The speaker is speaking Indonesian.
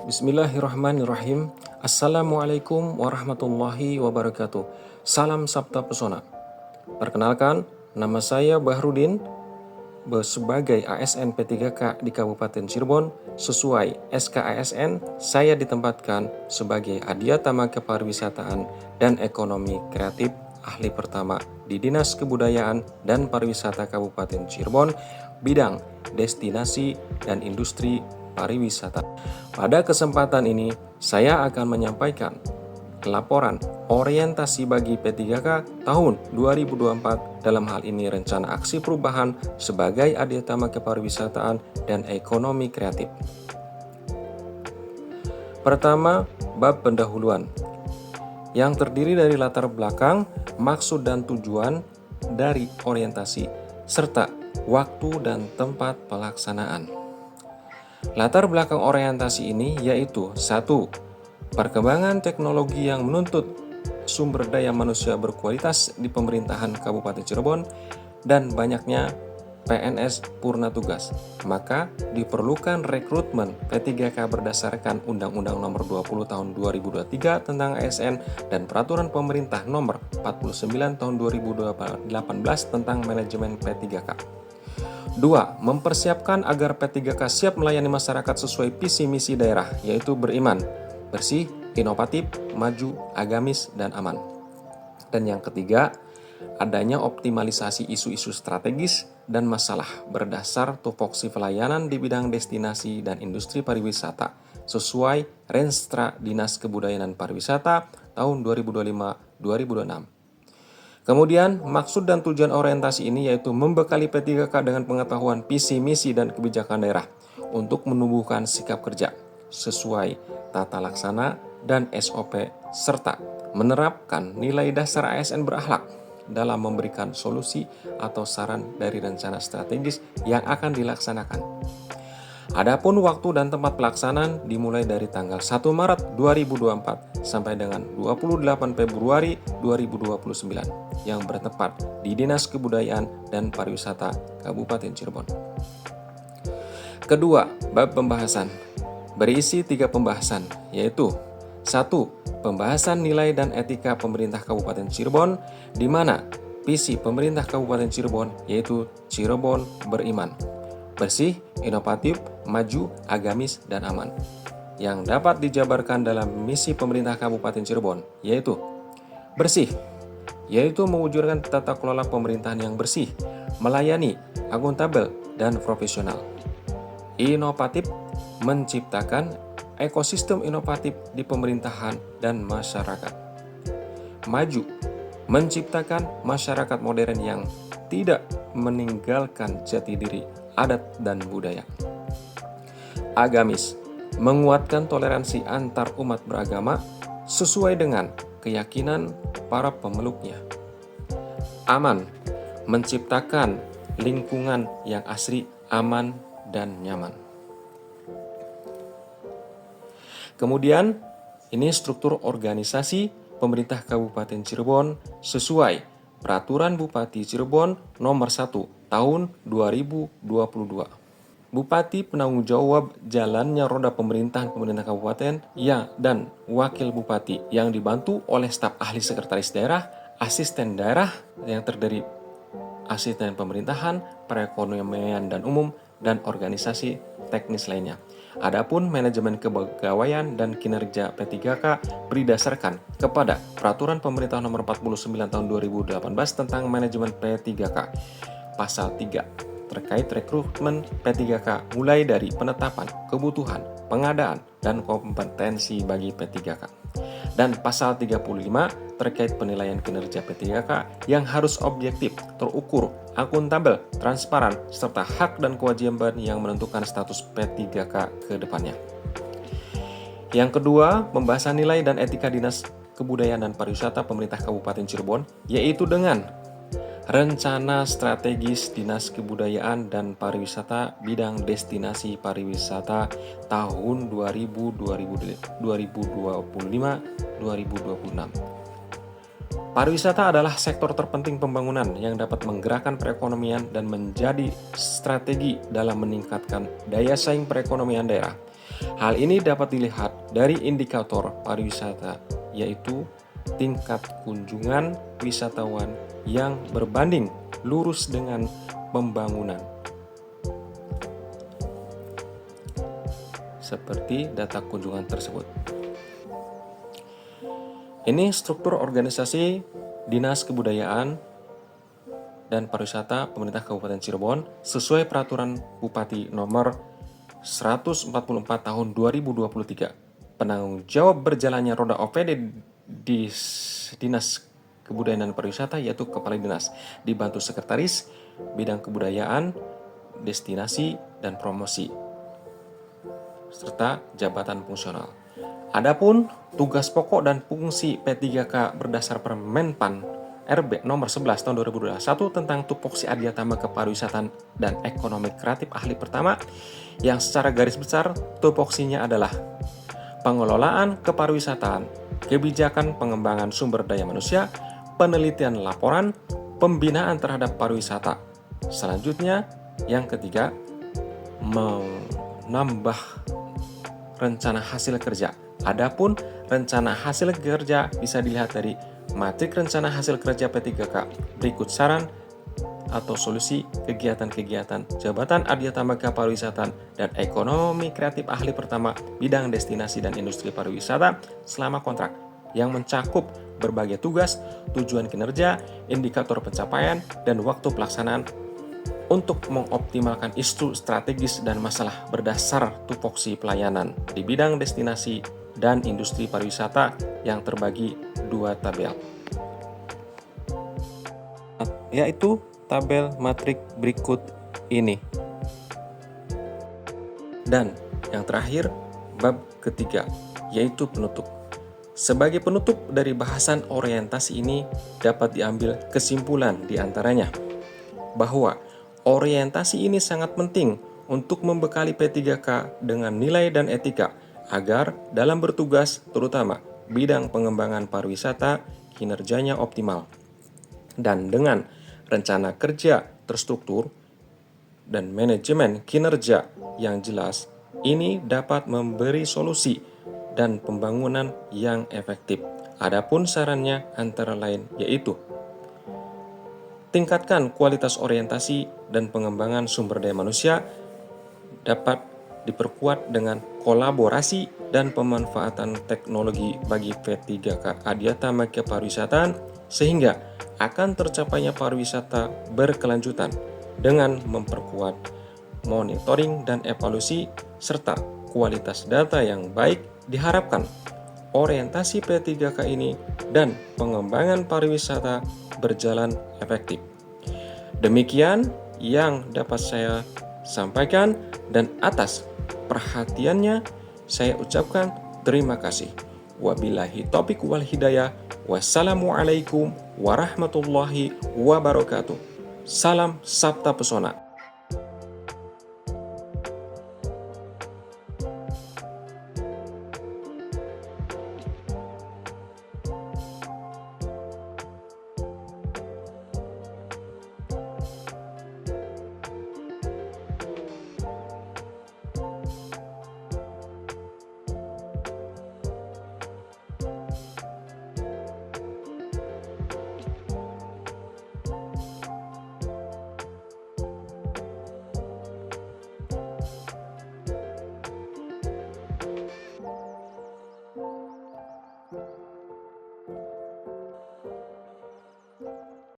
Bismillahirrahmanirrahim. Assalamualaikum warahmatullahi wabarakatuh. Salam Sabta Pesona. Perkenalkan, nama saya Bahrudin sebagai ASN P3K di Kabupaten Cirebon. Sesuai SKASN, saya ditempatkan sebagai Adiatama Kepariwisataan dan Ekonomi Kreatif Ahli Pertama di Dinas Kebudayaan dan Pariwisata Kabupaten Cirebon, bidang destinasi dan industri pariwisata. Pada kesempatan ini, saya akan menyampaikan laporan orientasi bagi P3K tahun 2024 dalam hal ini rencana aksi perubahan sebagai Adiatama Kepariwisataan dan Ekonomi Kreatif. Pertama, bab pendahuluan yang terdiri dari latar belakang, maksud dan tujuan dari orientasi, serta waktu dan tempat pelaksanaan. Latar belakang orientasi ini yaitu 1. Perkembangan teknologi yang menuntut sumber daya manusia berkualitas di pemerintahan Kabupaten Cirebon dan banyaknya PNS purna tugas. Maka diperlukan rekrutmen P3K berdasarkan Undang-Undang Nomor 20 Tahun 2023 tentang ASN dan Peraturan Pemerintah Nomor 49 Tahun 2018 tentang Manajemen P3K. 2. Mempersiapkan agar P3K siap melayani masyarakat sesuai visi misi daerah, yaitu beriman, bersih, inovatif, maju, agamis, dan aman. Dan yang ketiga, adanya optimalisasi isu-isu strategis dan masalah berdasar tupoksi pelayanan di bidang destinasi dan industri pariwisata sesuai Renstra Dinas Kebudayaan dan Pariwisata tahun 2025-2026. Kemudian, maksud dan tujuan orientasi ini yaitu membekali P3K dengan pengetahuan visi, misi, dan kebijakan daerah untuk menumbuhkan sikap kerja sesuai tata laksana dan SOP serta menerapkan nilai dasar ASN berakhlak dalam memberikan solusi atau saran dari rencana strategis yang akan dilaksanakan. Adapun waktu dan tempat pelaksanaan dimulai dari tanggal 1 Maret 2024 sampai dengan 28 Februari 2029 yang bertempat di Dinas Kebudayaan dan Pariwisata Kabupaten Cirebon. Kedua, bab pembahasan berisi 3 pembahasan yaitu 1. Pembahasan nilai dan etika pemerintah Kabupaten Cirebon di mana visi pemerintah Kabupaten Cirebon yaitu Cirebon beriman, bersih, inovatif, maju, agamis, dan aman yang dapat dijabarkan dalam misi pemerintah Kabupaten Cirebon yaitu bersih, yaitu mewujudkan tata kelola pemerintahan yang bersih, melayani, akuntabel, dan profesional. Inovatif, menciptakan ekosistem inovatif di pemerintahan dan masyarakat. Maju, menciptakan masyarakat modern yang tidak meninggalkan jati diri, adat, dan budaya. Agamis, menguatkan toleransi antar umat beragama sesuai dengan keyakinan para pemeluknya. Aman, menciptakan lingkungan yang asri, aman, dan nyaman. Kemudian, ini struktur organisasi pemerintah Kabupaten Cirebon sesuai Peraturan Bupati Cirebon Nomor 1 Tahun 2022. Bupati penanggung jawab jalannya roda pemerintahan pemerintah kabupaten dan wakil bupati yang dibantu oleh staf ahli sekretaris daerah, asisten daerah yang terdiri asisten pemerintahan, perekonomian dan umum, dan organisasi teknis lainnya. Adapun manajemen kepegawaian dan kinerja P3K berdasarkan kepada Peraturan Pemerintah Nomor 49 Tahun 2018 tentang Manajemen P3K. Pasal 3 terkait rekrutmen P3K mulai dari penetapan kebutuhan, pengadaan, dan kompetensi bagi P3K. Dan pasal 35 terkait penilaian kinerja P3K yang harus objektif, terukur, akuntabel, transparan, serta hak dan kewajiban yang menentukan status P3K ke depannya. Yang kedua, pembahasan nilai dan etika Dinas Kebudayaan dan Pariwisata Pemerintah Kabupaten Cirebon, yaitu dengan Rencana Strategis Dinas Kebudayaan dan Pariwisata Bidang Destinasi Pariwisata tahun 2025-2026. Pariwisata adalah sektor terpenting pembangunan yang dapat menggerakkan perekonomian dan menjadi strategi dalam meningkatkan daya saing perekonomian daerah. Hal ini dapat dilihat dari indikator pariwisata, yaitu tingkat kunjungan wisatawan yang berbanding lurus dengan pembangunan. Seperti data kunjungan tersebut. Ini struktur organisasi Dinas Kebudayaan dan Pariwisata Pemerintah Kabupaten Cirebon sesuai Peraturan Bupati Nomor 144 Tahun 2023. Penanggung jawab berjalannya roda OPD di Dinas Kebudayaan dan Pariwisata yaitu Kepala Dinas, dibantu Sekretaris Bidang Kebudayaan, Destinasi, dan Promosi, serta jabatan fungsional. Adapun tugas pokok dan fungsi P3K berdasar Permenpan RB nomor 11 tahun 2021 tentang tupoksi adiatama kepariwisataan dan ekonomi kreatif ahli pertama yang secara garis besar tupoksinya adalah pengelolaan kepariwisataan, kebijakan pengembangan sumber daya manusia, penelitian laporan, pembinaan terhadap pariwisata. Selanjutnya, yang ketiga, menambah rencana hasil kerja. Adapun rencana hasil kerja bisa dilihat dari matrik rencana hasil kerja P3K. Berikut saran atau solusi kegiatan-kegiatan Jabatan Adiatama Kepariwisataan dan Ekonomi Kreatif Ahli Pertama bidang destinasi dan industri pariwisata selama kontrak yang mencakup berbagai tugas, tujuan kinerja, indikator pencapaian, dan waktu pelaksanaan untuk mengoptimalkan isu strategis dan masalah berdasar tupoksi pelayanan di bidang destinasi dan industri pariwisata yang terbagi dua tabel, yaitu tabel matrik berikut ini. Dan yang terakhir, bab ketiga, yaitu penutup. Sebagai penutup dari bahasan orientasi ini dapat diambil kesimpulan diantaranya bahwa orientasi ini sangat penting untuk membekali P3K dengan nilai dan etika agar dalam bertugas terutama bidang pengembangan pariwisata kinerjanya optimal. Dan dengan rencana kerja terstruktur dan manajemen kinerja yang jelas, ini dapat memberi solusi dan pembangunan yang efektif. Adapun sarannya antara lain yaitu tingkatkan kualitas orientasi dan pengembangan sumber daya manusia dapat diperkuat dengan kolaborasi dan pemanfaatan teknologi bagi P3K Adiatama Kepariwisataan sehingga akan tercapainya pariwisata berkelanjutan dengan memperkuat monitoring dan evaluasi serta kualitas data yang baik. Diharapkan orientasi P3K ini dan pengembangan pariwisata berjalan efektif. Demikian yang dapat saya sampaikan dan atas perhatiannya saya ucapkan terima kasih. Wabillahi taufiq wal hidayah. Wassalamualaikum warahmatullahi wabarakatuh. Salam Sabta Pesona.